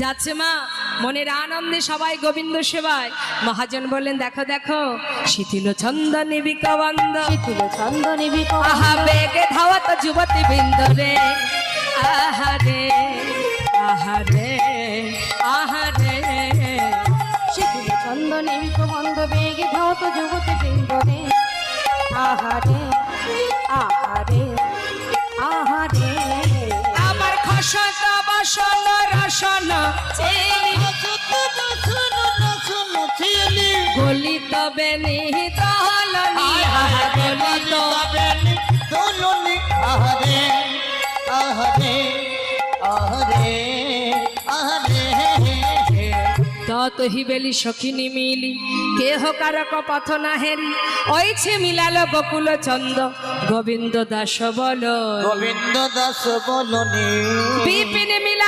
যাচ্ছে মা মনের আনন্দে সবাই গোবিন্দ সেবায়। মহাজন বললেন দেখো দেখো শিথিল ছন্দ নিবিক বন্ধ, শিথিল ছন্দ নিবিক আহা বেগে ধাওয়াত যুবতী বৃন্দ রে, আহারে আহারে আহারে। শিথিল ছন্দ নিবিক বন্ধ বেগে ধাওত যুবতী বৃন্দ রে, আহারে আহারে আহারে। আমার খসত বসন রসন গলিত বেনি দলনি, গলিত আহারে আহারে আহারে আহারে। তত হিবেলি সখিনী মিলি কেহ কারক পথ না হেরি, ওইছে মিলালো বকুল চন্দ গোবিন্দ দাস বল, গোবিন্দ দাস বলনি বিপিন মিলা